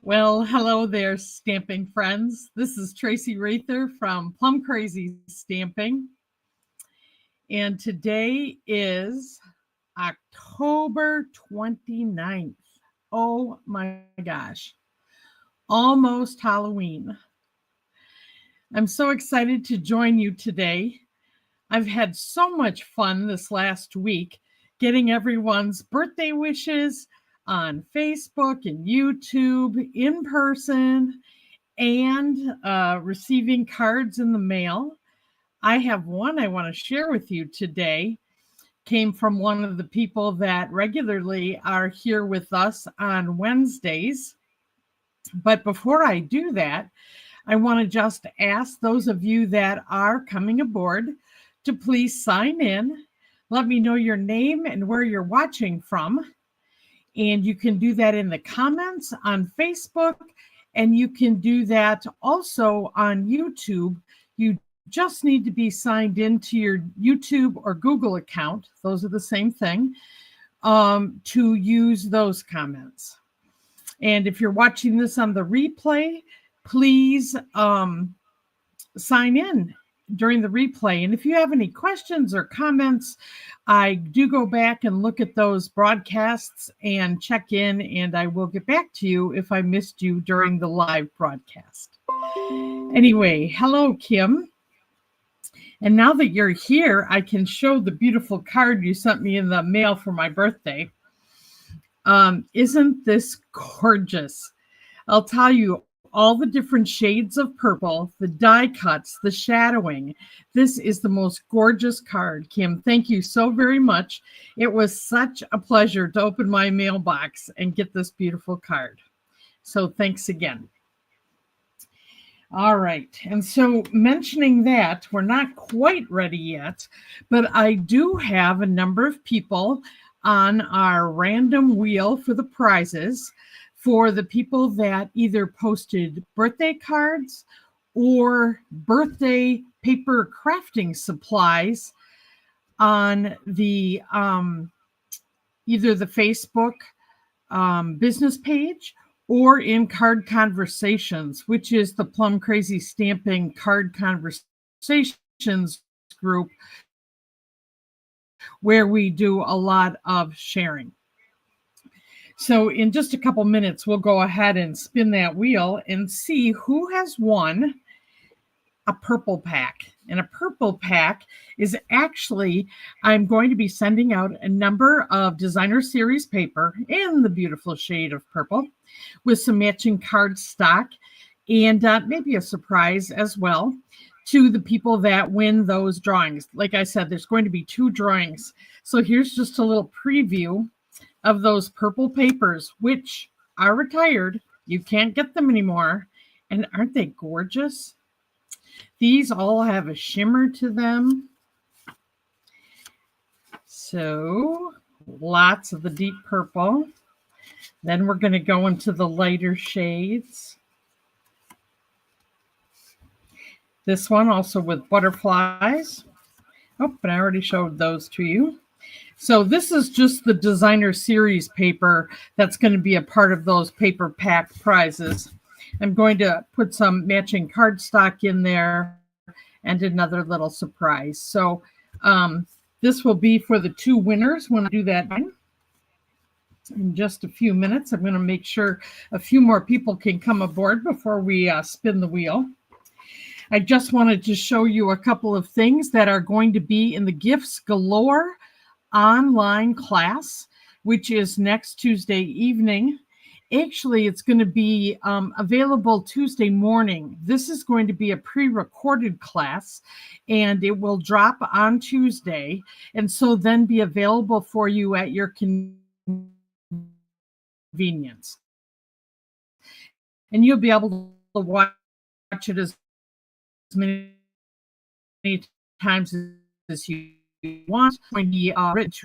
Well, hello there, stamping friends. This is Traci Raether from Plum Crazy Stamping. And today is October 29th. Oh my gosh, almost Halloween. I'm so excited to join you today. I've had so much fun this last week getting everyone's birthday wishes on Facebook and YouTube in person and receiving cards in the mail. I have one I want to share with you today. Came from one of the people that regularly are here with us on Wednesdays. But before I do that, I want to just ask those of you that are coming aboard to please sign in. Let me know your name and where you're watching from. And you can do that in the comments on Facebook, and you can do that also on YouTube. You just need to be signed into your YouTube or Google account. Those are the same thing, to use those comments. And if you're watching this on the replay, please sign in during the replay. And if you have any questions or comments, I do go back and look at those broadcasts and check in, and I will get back to you if I missed you during the live broadcast. Anyway, hello, Kim. And now that you're here, I can show the beautiful card you sent me in the mail for my birthday. Isn't this gorgeous? I'll tell you, all the different shades of purple, the die cuts, the shadowing. This is the most gorgeous card, Kim. Thank you so very much. It was such a pleasure to open my mailbox and get this beautiful card. So thanks again. All right. And so mentioning that, we're not quite ready yet, but I do have a number of people on our random wheel for the prizes for the people that either posted birthday cards or birthday paper crafting supplies on the either the Facebook business page or in Card Conversations, which is the Plum Crazy Stamping Card Conversations group, where we do a lot of sharing. So in just a couple minutes, we'll go ahead and spin that wheel and see who has won a purple pack. And a purple pack is actually, I'm going to be sending out a number of designer series paper in the beautiful shade of purple with some matching card stock and maybe a surprise as well to the people that win those drawings. Like I said, there's going to be 2 drawings. So here's just a little preview of those purple papers, which are retired. You can't get them anymore. And aren't they gorgeous? These all have a shimmer to them. So lots of the deep purple. Then we're going to go into the lighter shades. This one also with butterflies. Oh, but I already showed those to you. So this is just the designer series paper that's going to be a part of those paper pack prizes. I'm going to put some matching cardstock in there and another little surprise. So this will be for the 2 winners when I do that in just a few minutes. I'm going to make sure a few more people can come aboard before we spin the wheel. I just wanted to show you a couple of things that are going to be in the Gifts Galore online class, which is next Tuesday evening. Actually, it's going to be available Tuesday morning. This is going to be a pre-recorded class, and it will drop on Tuesday, and so then be available for you at your convenience. And you'll be able to watch it as many times as you want when you are rich.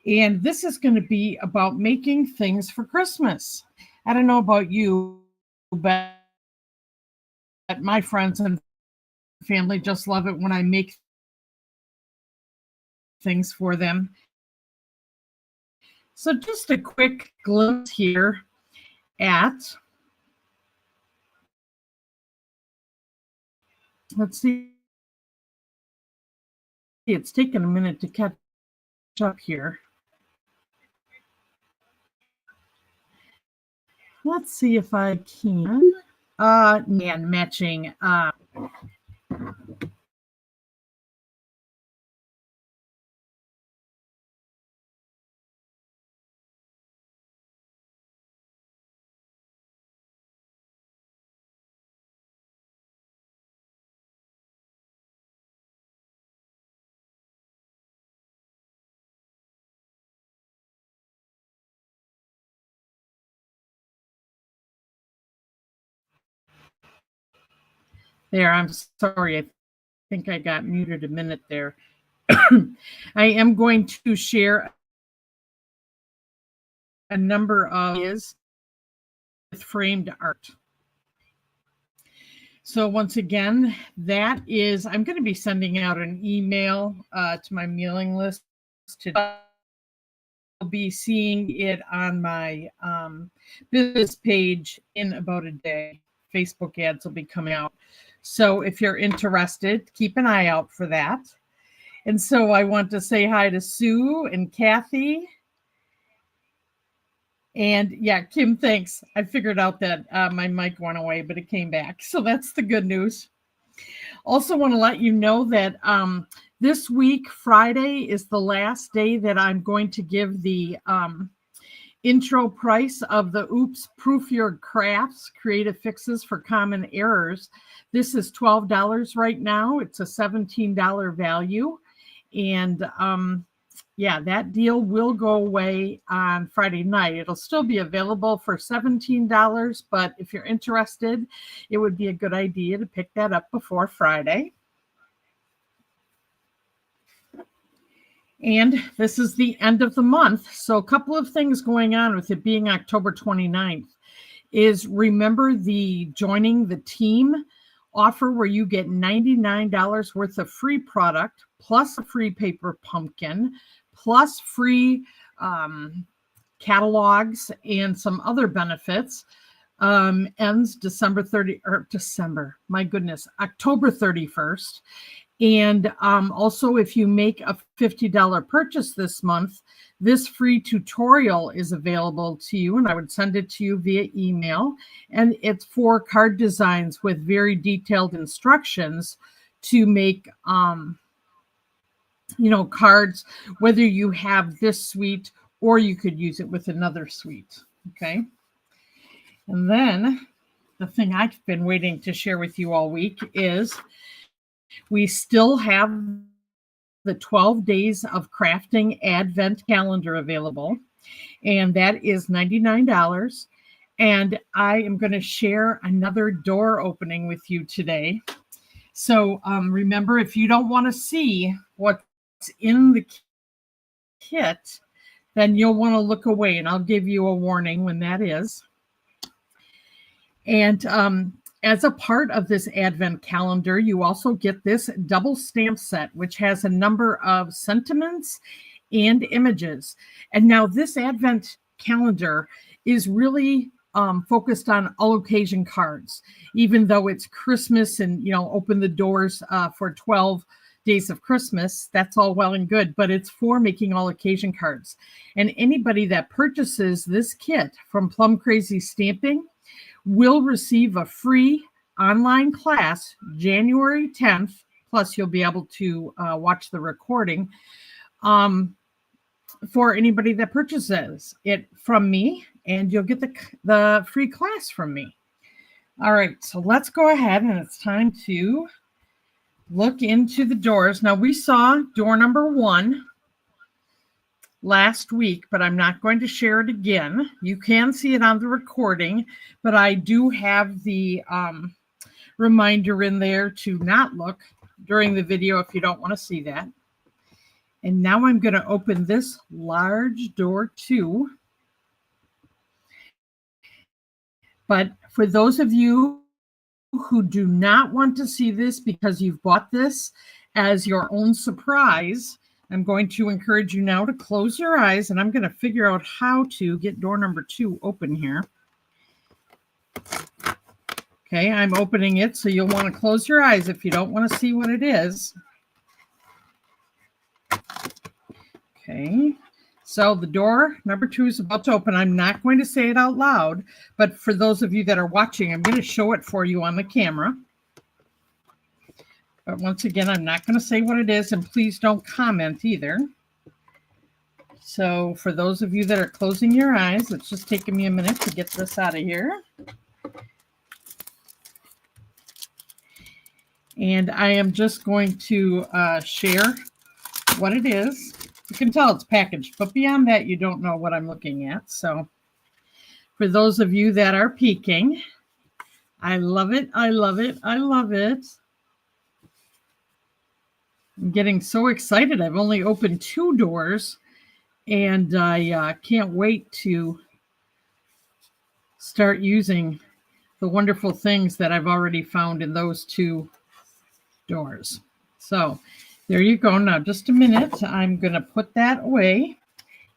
And this is going to be about making things for Christmas. I don't know about you, but my friends and family just love it when I make things for them. So just a quick glimpse here at Let's see. It's taken a minute to catch up here. Let's see if I can. And matching. There, I'm sorry. I think I got muted a minute there. I am going to share a number of ideas with framed art. So once again, that is, I'm going to be sending out an email to my mailing list today. I'll be seeing it on my business page in about a day. Facebook ads will be coming out. So if you're interested, keep an eye out for that. And so I want to say hi to Sue and Kathy. And yeah, Kim, thanks. I figured out that my mic went away, but it came back. So that's the good news. Also want to let you know that this week, Friday, is the last day that I'm going to give the intro price of the Oops Proof Your Crafts Creative Fixes for Common Errors. This is $12 right now. It's a $17 value. And yeah, that deal will go away on Friday night. It'll still be available for $17, but if you're interested, it would be a good idea to pick that up before Friday. And this is the end of the month. So a couple of things going on with it being October 29th is remember the joining the team offer where you get $99 worth of free product plus a free paper pumpkin plus free catalogs and some other benefits. Ends October 31st. And also, if you make a $50 purchase this month, this free tutorial is available to you, and I would send it to you via email. And it's for card designs with very detailed instructions to make, cards, whether you have this suite or you could use it with another suite. Okay. And then the thing I've been waiting to share with you all week is we still have the 12 Days of Crafting Advent Calendar available, and that is $99. And I am going to share another door opening with you today. So remember, if you don't want to see what's in the kit, then you'll want to look away, and I'll give you a warning when that is. And as a part of this Advent calendar, you also get this double stamp set, which has a number of sentiments and images. And now this Advent calendar is really focused on all occasion cards, even though it's Christmas and, open the doors for 12 days of Christmas. That's all well and good, but it's for making all occasion cards. And anybody that purchases this kit from Plum Crazy Stamping will receive a free online class January 10th. Plus, you'll be able to watch the recording for anybody that purchases it from me, and you'll get the free class from me. All right, so let's go ahead, and it's time to look into the doors. Now, we saw door number 1 last week, but I'm not going to share it again. You can see it on the recording, but I do have the reminder in there to not look during the video if you don't want to see that. And now I'm going to open this large door 2. But for those of you who do not want to see this because you've bought this as your own surprise, I'm going to encourage you now to close your eyes, and I'm going to figure out how to get door number 2 open here. Okay, I'm opening it, so you'll want to close your eyes if you don't want to see what it is. Okay, so the door number 2 is about to open. I'm not going to say it out loud, but for those of you that are watching, I'm going to show it for you on the camera. But once again, I'm not going to say what it is, and please don't comment either. So for those of you that are closing your eyes, it's just taking me a minute to get this out of here. And I am just going to share what it is. You can tell it's packaged, but beyond that, you don't know what I'm looking at. So for those of you that are peeking, I love it. I love it. I love it. I'm getting so excited. I've only opened 2 doors, and I can't wait to start using the wonderful things that I've already found in those 2 doors. So there you go. Now, just a minute. I'm going to put that away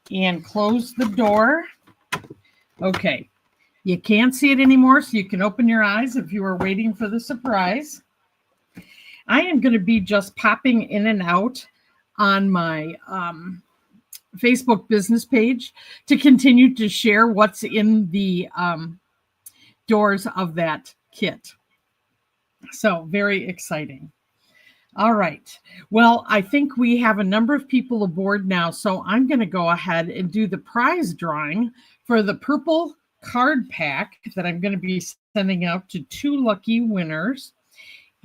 and close the door. Okay. You can't see it anymore, so you can open your eyes if you are waiting for the surprise. I am going to be just popping in and out on my Facebook business page to continue to share what's in the doors of that kit. So very exciting. All right. Well, I think we have a number of people aboard now, so I'm going to go ahead and do the prize drawing for the purple card pack that I'm going to be sending out to 2 lucky winners.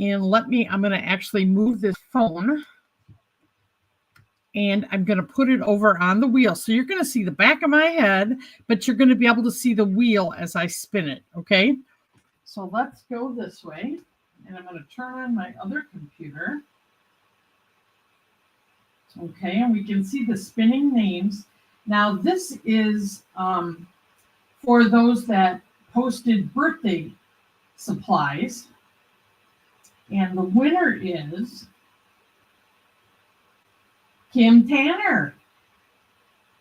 And I'm going to actually move this phone, and I'm going to put it over on the wheel. So you're going to see the back of my head, but you're going to be able to see the wheel as I spin it. Okay. So let's go this way. And I'm going to turn on my other computer. Okay, and we can see the spinning names. Now, this is for those that posted birthday supplies. And the winner is Kim Tanner.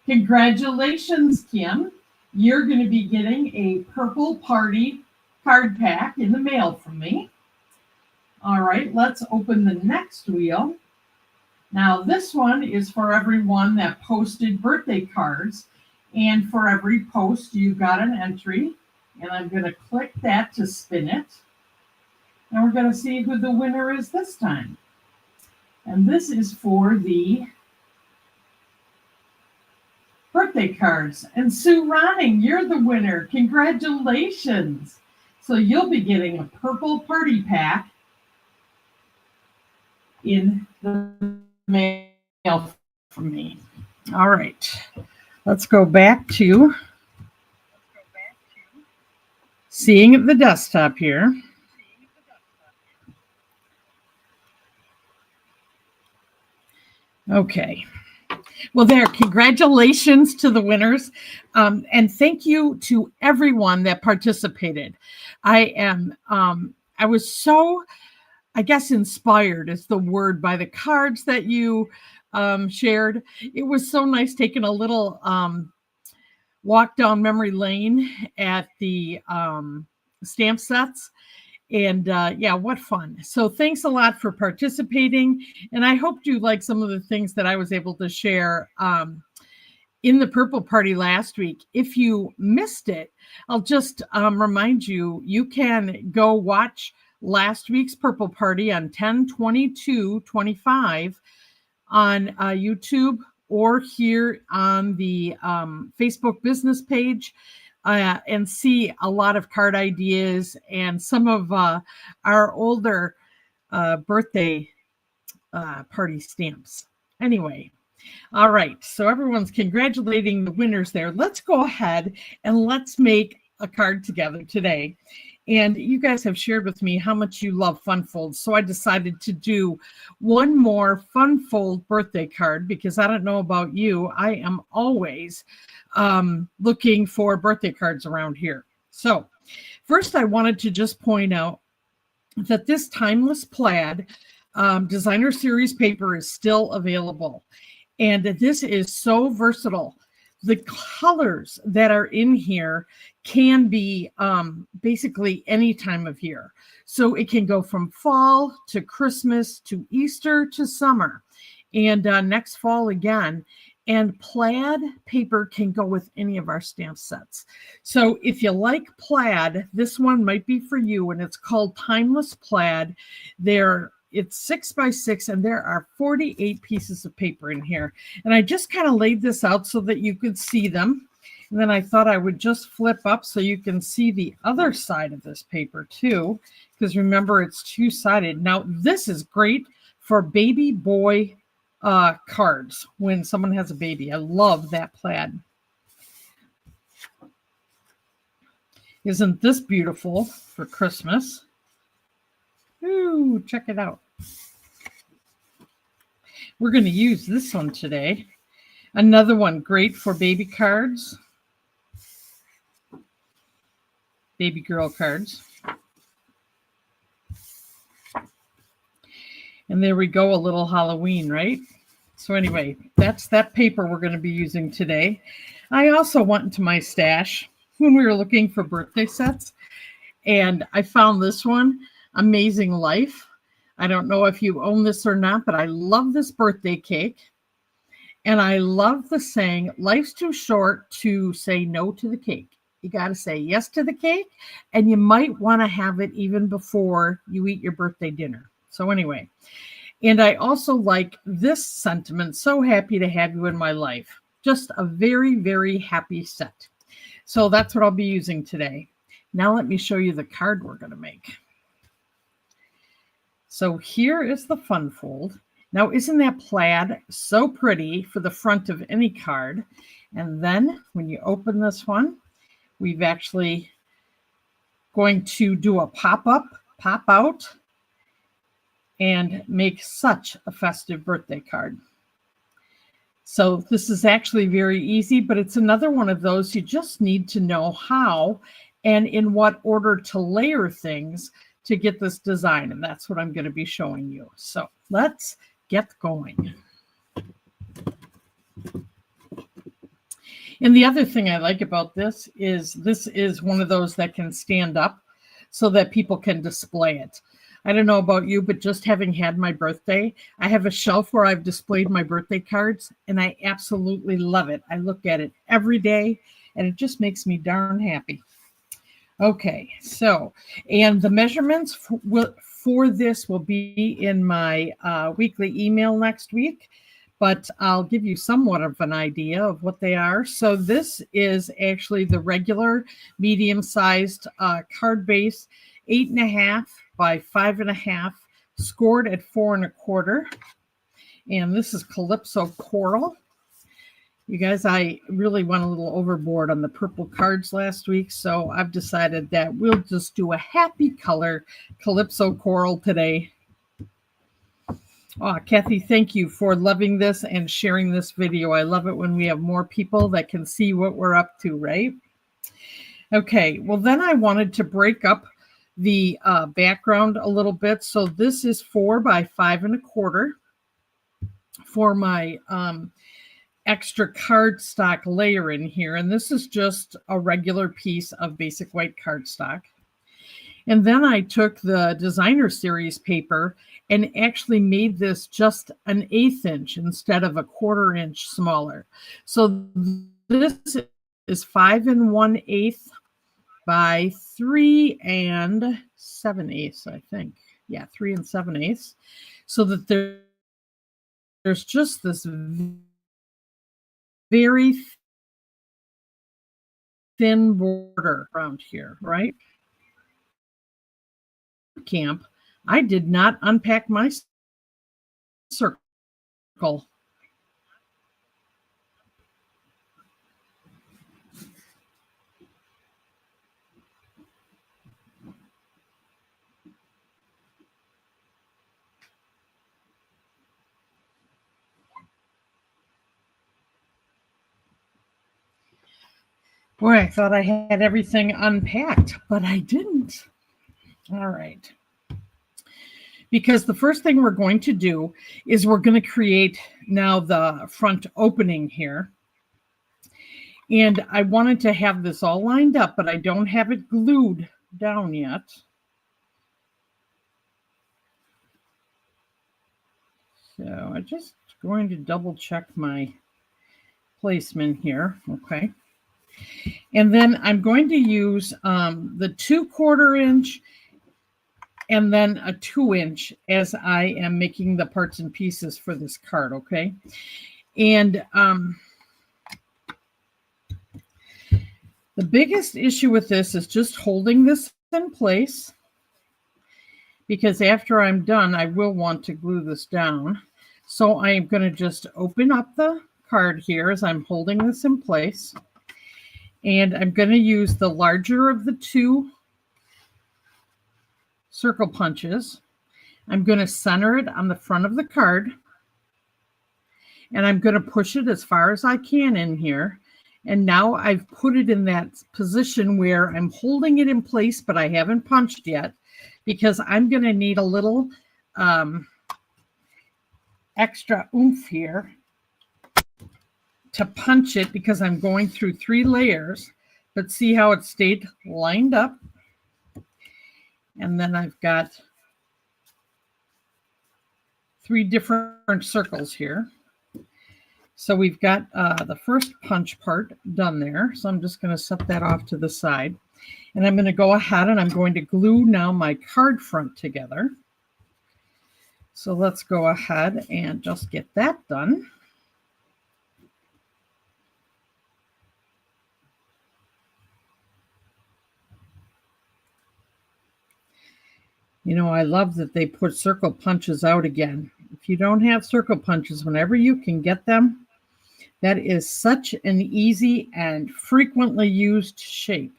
Congratulations, Kim. You're going to be getting a purple party card pack in the mail from me. All right, let's open the next wheel. Now, this one is for everyone that posted birthday cards. And for every post, you got an entry. And I'm going to click that to spin it. And we're going to see who the winner is this time. And this is for the birthday cards. And Sue Ronning, you're the winner. Congratulations. So you'll be getting a purple party pack in the mail from me. All right. Let's go back to seeing the desktop here. Okay. Well, congratulations to the winners. And thank you to everyone that participated. I was so, I guess, inspired is the word by the cards that you shared. It was so nice taking a little walk down memory lane at the stamp sets. And yeah, what fun. So thanks a lot for participating. And I hope you like some of the things that I was able to share in the Purple Party last week. If you missed it, I'll just remind you, you can go watch last week's Purple Party on 10/22/25 on YouTube or here on the Facebook business page. And see a lot of card ideas and some of our older birthday party stamps. Anyway, all right. So everyone's congratulating the winners there. Let's go ahead and let's make a card together today. And you guys have shared with me how much you love fun folds. So I decided to do one more fun fold birthday card because I don't know about you. I am always looking for birthday cards around here. So first I wanted to just point out that this timeless plaid designer series paper is still available. And this is so versatile. the colors that are in here can be basically any time of year. So it can go from fall to Christmas to Easter to summer and next fall again. And plaid paper can go with any of our stamp sets. So if you like plaid, this one might be for you, and it's called Timeless Plaid. It's 6 by 6, and there are 48 pieces of paper in here. And I just kind of laid this out so that you could see them. And then I thought I would just flip up so you can see the other side of this paper too, because remember, it's two-sided. Now, this is great for baby boy cards when someone has a baby. I love that plaid. Isn't this beautiful for Christmas? Ooh, check it out. We're going to use this one today. Another one great for baby cards. Baby girl cards. And there we go, a little Halloween, right? So anyway, that's that paper we're going to be using today. I also went into my stash when we were looking for birthday sets, and I found this one, Amazing Life. I don't know if you own this or not, but I love this birthday cake. And I love the saying, life's too short to say no to the cake. You got to say yes to the cake, and you might want to have it even before you eat your birthday dinner. So anyway, and I also like this sentiment, so happy to have you in my life. Just a very, very happy set. So that's what I'll be using today. Now let me show you the card we're going to make. So here is the fun fold. Now, isn't that plaid so pretty for the front of any card? And then when you open this one, we've actually going to do a pop-up, pop out, and make such a festive birthday card. So this is actually very easy, but it's another one of those you just need to know how and in what order to layer things to get this design. And that's what I'm going to be showing you. So let's get going. And the other thing I like about this is one of those that can stand up so that people can display it. I don't know about you, but just having had my birthday, I have a shelf where I've displayed my birthday cards, and I absolutely love it. I look at it every day, and it just makes me darn happy. Okay, so, and the measurements for this will be in my weekly email next week, but I'll give you somewhat of an idea of what they are. So this is actually the regular medium-sized card base, 8.5 by 5.5, scored at 4 1/4. And this is Calypso Coral. You guys, I really went a little overboard on the purple cards last week, so I've decided that we'll just do a happy color Calypso Coral today. Oh, Kathy, thank you for loving this and sharing this video. I love it when we have more people that can see what we're up to, right? Okay, well, then I wanted to break up the background a little bit. So this is 4 by 5 1/4 for my extra cardstock layer in here. And this is just a regular piece of basic white cardstock. And then I took the designer series paper and actually made this just an 1/8 inch instead of a 1/4 inch smaller. So this is 5 1/8 by 3 7/8, I think. Yeah, 3 7/8. So that there's just this very thin border around here, right? Camp, I did not unpack my circle. Boy, I thought I had everything unpacked, but I didn't. All right. Because the first thing we're going to do is we're going to create now the front opening here. And I wanted to have this all lined up, but I don't have it glued down yet. So I'm just going to double check my placement here. Okay. And then I'm going to use the 2/4 inch and then a 2-inch as I am making the parts and pieces for this card. Okay. And the biggest issue with this is just holding this in place, because after I'm done, I will want to glue this down. So I'm going to just open up the card here as I'm holding this in place. And I'm going to use the larger of the 2 circle punches. I'm going to center it on the front of the card. And I'm going to push it as far as I can in here. And now I've put it in that position where I'm holding it in place, but I haven't punched yet, because I'm going to need a little extra oomph here to punch it, because I'm going through 3 layers. But see how it stayed lined up? And then I've got 3 different circles here. So we've got the first punch part done there. So I'm just going to set that off to the side. And I'm going to go ahead and I'm going to glue now my card front together. So let's go ahead and just get that done. You know, I love that they put circle punches out again. If you don't have circle punches, whenever you can get them, that is such an easy and frequently used shape.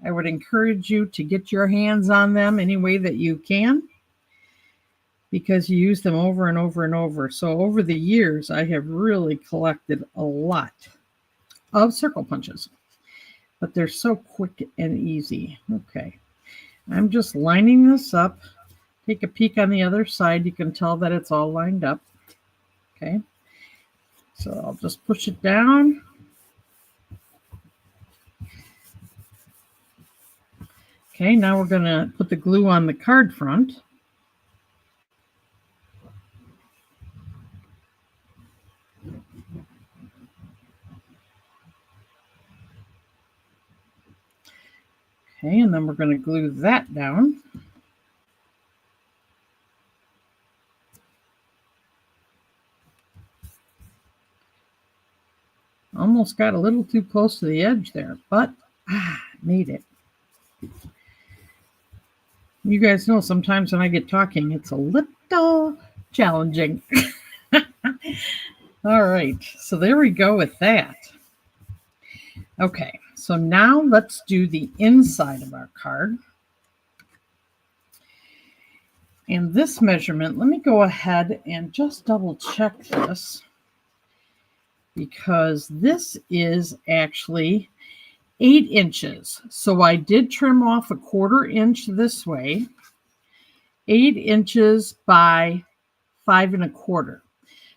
I would encourage you to get your hands on them any way that you can, because you use them over and over and over. So over the years, I have really collected a lot of circle punches, but they're so quick and easy. Okay. I'm just lining this up. Take a peek on the other side. You can tell that it's all lined up. Okay. So I'll just push it down. Okay, now we're going to put the glue on the card front. Okay, and then we're going to glue that down. Almost got a little too close to the edge there, but made it. You guys know sometimes when I get talking, it's a little challenging. All right, so there we go with that. Okay, so now let's do the inside of our card. And this measurement, let me go ahead and just double check this, because this is actually 8 inches. So I did trim off a 1/4 inch this way, 8 inches by 5 1/4.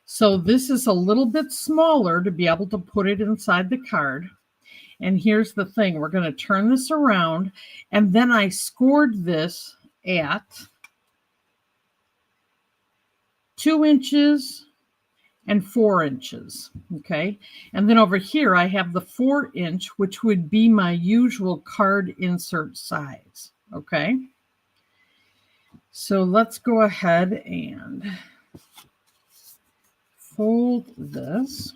So this is a little bit smaller to be able to put it inside the card. And here's the thing, we're going to turn this around, and then I scored this at 2 inches and 4 inches. Okay. And then over here, I have the 4-inch, which would be my usual card insert size. Okay. So let's go ahead and fold this.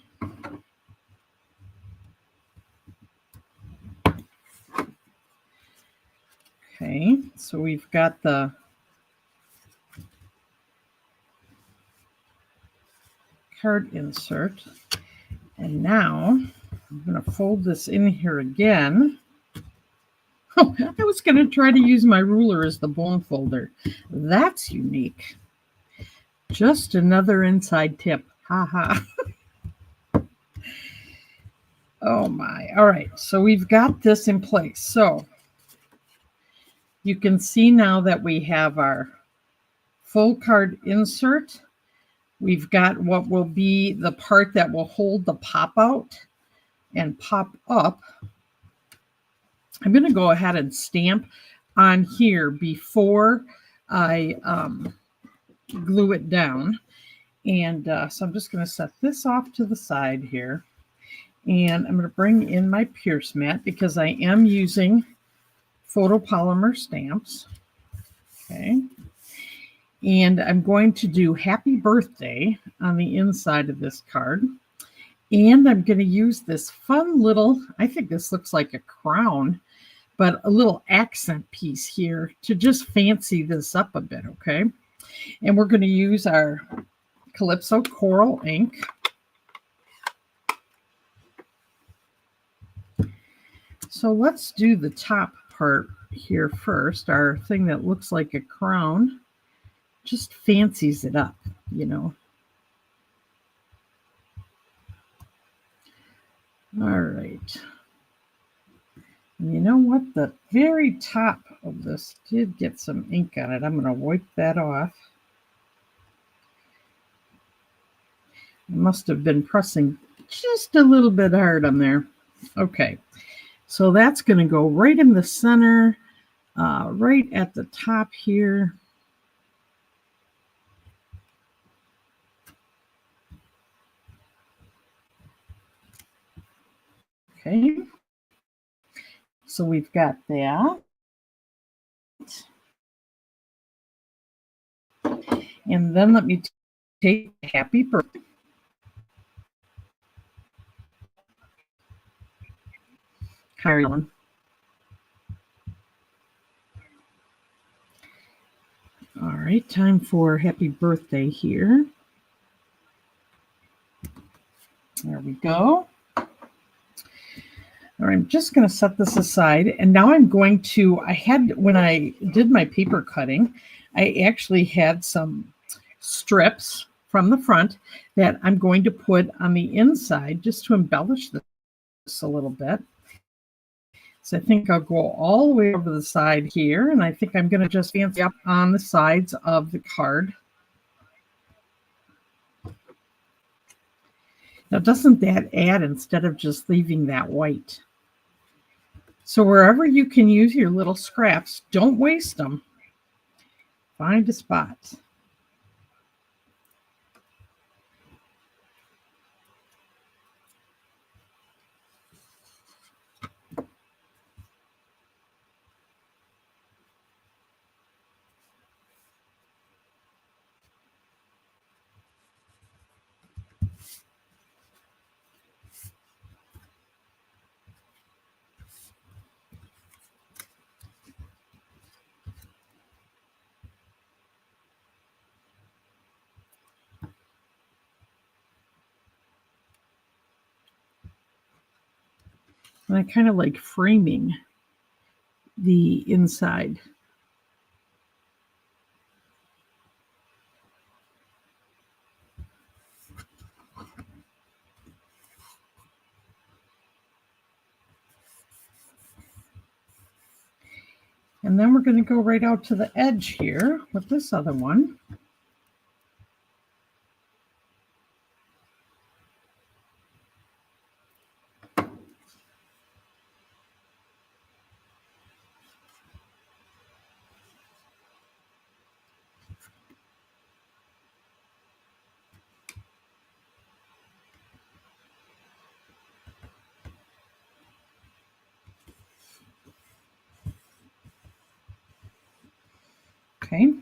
Okay. So we've got the card insert. And now I'm going to fold this in here again. Oh, I was going to try to use my ruler as the bone folder. That's unique. Just another inside tip. Ha ha. Oh my. All right. So we've got this in place. So you can see now that we have our full card insert. We've got what will be the part that will hold the pop out and pop up, I'm going to go ahead and stamp on here before I glue it down. And so I'm just going to set this off to the side here. And I'm going to bring in my pierce mat because I am using photopolymer stamps. Okay. And I'm going to do happy birthday on the inside of this card. And I'm going to use this fun little, I think this looks like a crown, but a little accent piece here to just fancy this up a bit, okay? And we're going to use our Calypso Coral ink. So let's do the top part here first, our thing that looks like a crown. Just fancies it up, you know. All right. And you know what? The very top of this did get some ink on it. I'm going to wipe that off. I must have been pressing just a little bit hard on there. Okay. So that's going to go right in the center, right at the top here. Okay. So we've got that. And then let me take happy birthday. Hi, Ellen. All right, time for happy birthday here. There we go. All right, I'm just going to set this aside. And now I'm going to, when I did my paper cutting, I actually had some strips from the front that I'm going to put on the inside just to embellish this a little bit. So I think I'll go all the way over the side here, and I think I'm going to just fancy up on the sides of the card. Now, doesn't that add instead of just leaving that white? So wherever you can use your little scraps, don't waste them. Find a spot. And I kind of like framing the inside. And then we're going to go right out to the edge here with this other one. Okay,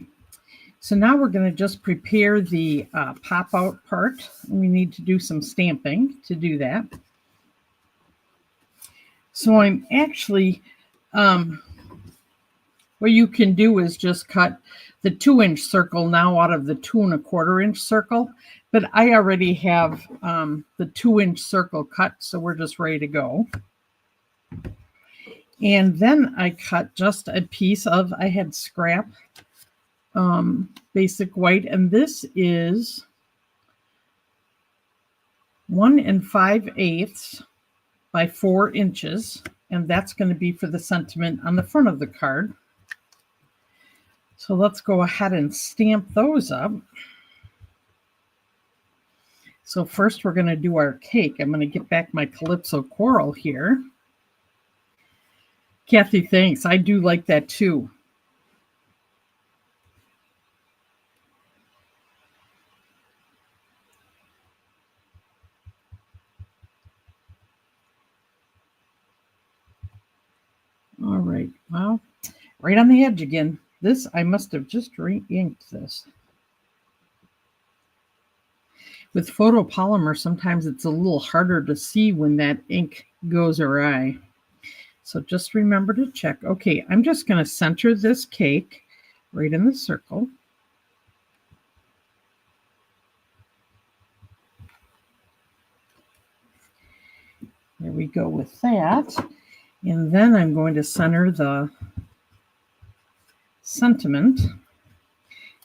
so now we're going to just prepare the pop-out part. We need to do some stamping to do that. So I'm actually, what you can do is just cut the 2-inch circle now out of the 2 1/4-inch circle. But I already have the 2-inch circle cut, so we're just ready to go. And then I cut just a piece of, I had scrap basic white, and this is 1 5/8 by 4 inches, and that's going to be for the sentiment on the front of the card. So let's go ahead and stamp those up. So first we're going to do our cake. I'm going to get back my Calypso coral here. Kathy, thanks. I do like that too. All right. Well, right on the edge again. This, I must have just re-inked this. With photopolymer, sometimes it's a little harder to see when that ink goes awry. So just remember to check. Okay, I'm just going to center this cake right in the circle. There we go with that. And then I'm going to center the sentiment.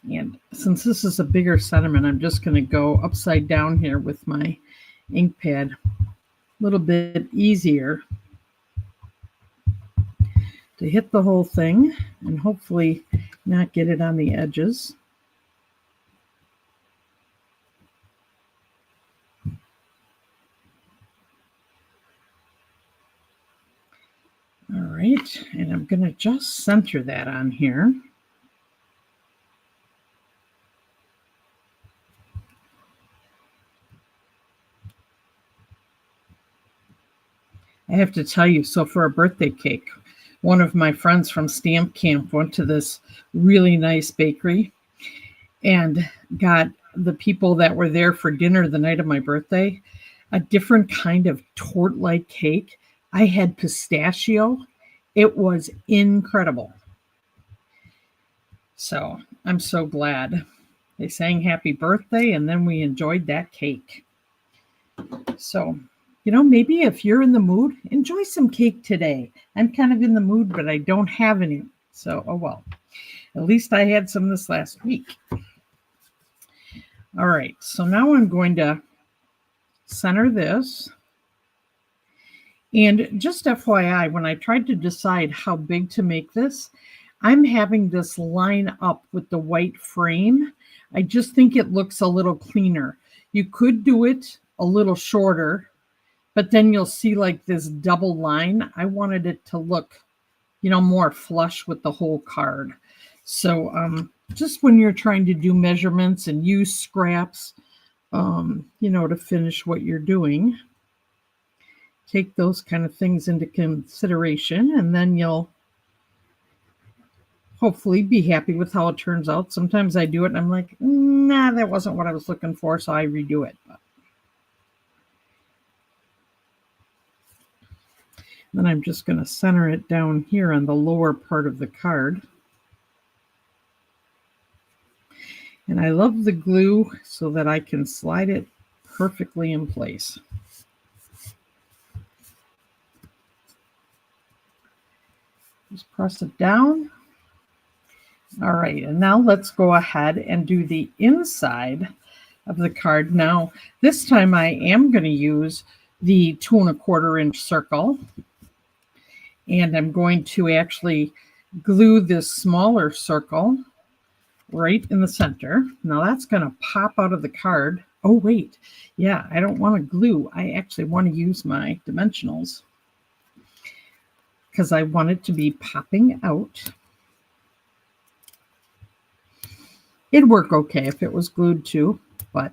And since this is a bigger sentiment, I'm just going to go upside down here with my ink pad. A little bit easier to hit the whole thing and hopefully not get it on the edges. All right, and I'm going to just center that on here. I have to tell you, so for a birthday cake, one of my friends from Stamp Camp went to this really nice bakery and got the people that were there for dinner the night of my birthday a different kind of torte-like cake. I had pistachio. It was incredible. So I'm so glad. They sang happy birthday and then we enjoyed that cake. So, you know, maybe if you're in the mood, enjoy some cake today. I'm kind of in the mood, but I don't have any. So, oh well. At least I had some this last week. All right, so now I'm going to center this. And just FYI, when I tried to decide how big to make this, I'm having this line up with the white frame. I just think it looks a little cleaner. You could do it a little shorter, but then you'll see like this double line. I wanted it to look, you know, more flush with the whole card. So just when you're trying to do measurements and use scraps, you know, to finish what you're doing, take those kind of things into consideration, and then you'll hopefully be happy with how it turns out. Sometimes I do it and I'm like, nah, that wasn't what I was looking for, so I redo it. But then I'm just going to center it down here on the lower part of the card. And I love the glue so that I can slide it perfectly in place. Just press it down. All right, and now let's go ahead and do the inside of the card. Now, this time I am going to use the 2 1/4 inch circle. And I'm going to actually glue this smaller circle right in the center. Now that's going to pop out of the card. Oh, wait. Yeah, I don't want to glue. I actually want to use my dimensionals because I want it to be popping out. It'd work okay if it was glued too, but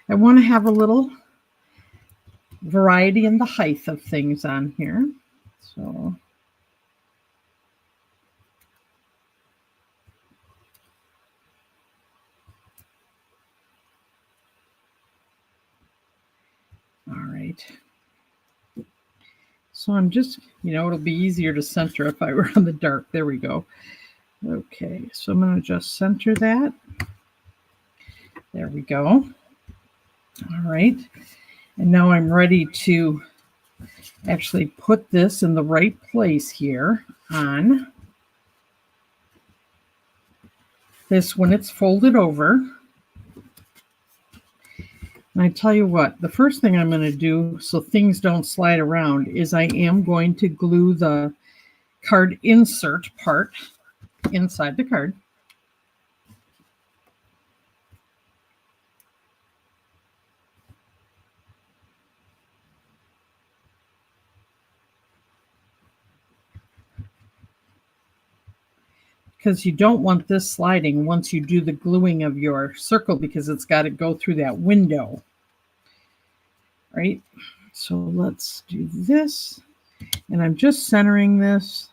I want to have a little variety in the height of things on here. So all right. So I'm just, you know, it'll be easier to center if I were on the dark. There we go. Okay, so I'm going to just center that. There we go. All right. And now I'm ready to actually put this in the right place here on this when it's folded over. And I tell you what, the first thing I'm going to do so things don't slide around is I am going to glue the card insert part inside the card. because you don't want this sliding once you do the gluing of your circle, because it's got to go through that window. Right? So let's do this. And I'm just centering this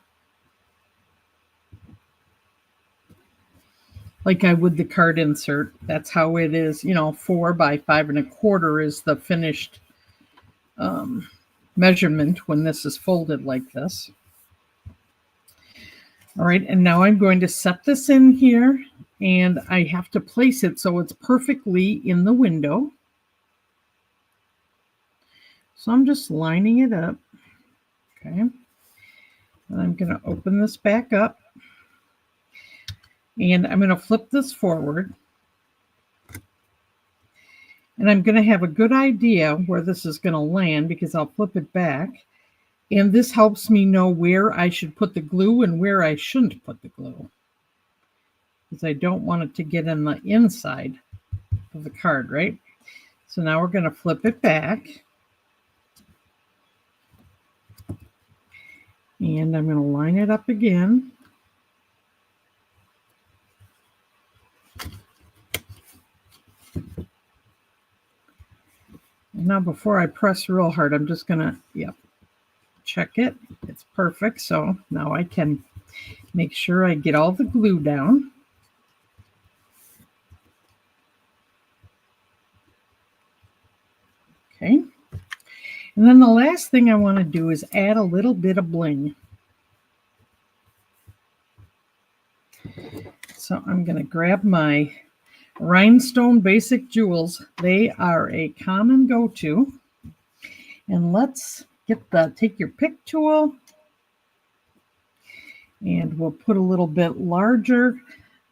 like I would the card insert. That's how it is, 4 by 5 1/4 is the finished measurement when this is folded like this. All right, and now I'm going to set this in here, and I have to place it so it's perfectly in the window. So I'm just lining it up. Okay. And I'm going to open this back up. And I'm going to flip this forward. And I'm going to have a good idea where this is going to land because I'll flip it back. And this helps me know where I should put the glue and where I shouldn't put the glue, because I don't want it to get in the inside of the card, right? So now we're going to flip it back. And I'm going to line it up again. And now before I press real hard, I'm just going to, check it. It's perfect. So now I can make sure I get all the glue down. Okay. And then the last thing I want to do is add a little bit of bling. So I'm going to grab my rhinestone basic jewels. They are a common go-to. And let's take your pick tool, and we'll put a little bit larger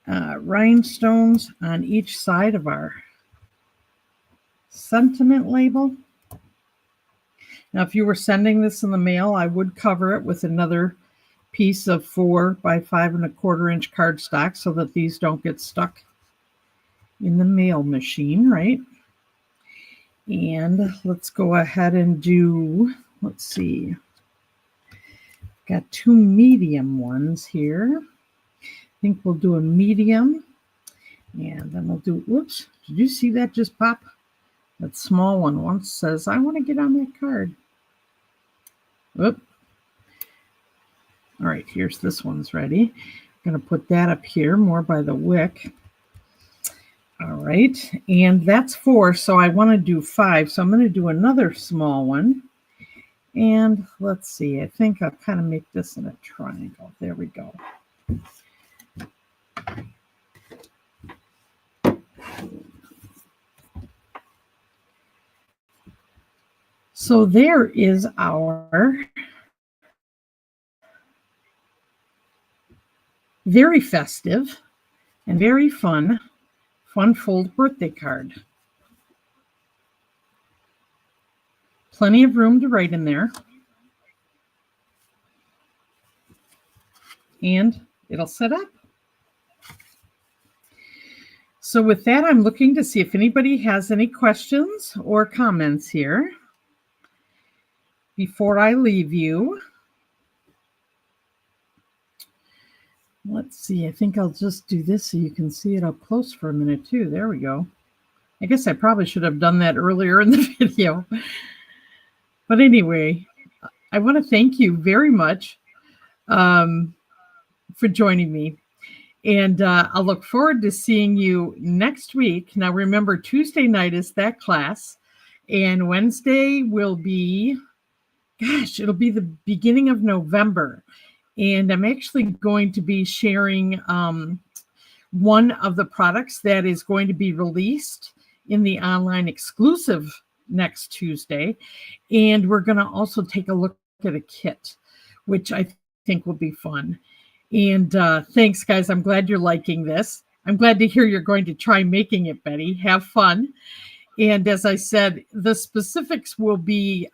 rhinestones on each side of our sentiment label. Now, if you were sending this in the mail, I would cover it with another piece of 4 by 5 1/4 inch cardstock so that these don't get stuck in the mail machine, right? And let's go ahead and do, let's see, got 2 medium ones here. I think we'll do a medium, and then we'll do, whoops, did you see that just pop? That small one once says, I want to get on that card. Whoop. All right, here's this one's ready. I'm going to put that up here more by the wick. All right, and that's 4, so I want to do 5. So I'm going to do another small one. And let's see, I think I'll kind of make this in a triangle. There we go. So there is our very festive and very fun fold birthday card. Plenty of room to write in there. And it'll set up. So with that, I'm looking to see if anybody has any questions or comments here before I leave you. Let's see, I think I'll just do this so you can see it up close for a minute too. There we go. I guess I probably should have done that earlier in the video. But anyway, I want to thank you very much for joining me. And I'll look forward to seeing you next week. Now, remember, Tuesday night is that class. And Wednesday will be, it'll be the beginning of November. And I'm actually going to be sharing one of the products that is going to be released in the online exclusive next Tuesday. And we're going to also take a look at a kit, which I think will be fun. And thanks, guys. I'm glad you're liking this. I'm glad to hear you're going to try making it, Betty. Have fun. And as I said, the specifics will be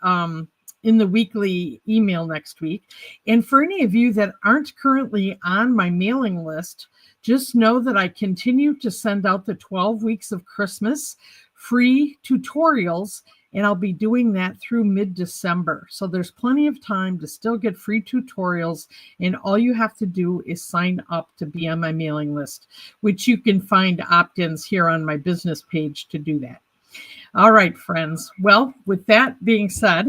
in the weekly email next week. And for any of you that aren't currently on my mailing list, just know that I continue to send out the 12 weeks of Christmas free tutorials and I'll be doing that through mid-December. So there's plenty of time to still get free tutorials, and all you have to do is sign up to be on my mailing list, which you can find opt-ins here on my business page to do that. All right, friends. Well, with that being said,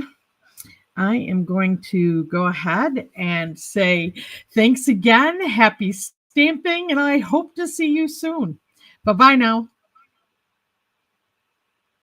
I am going to go ahead and say thanks again. Happy stamping, and I hope to see you soon. Bye-bye now.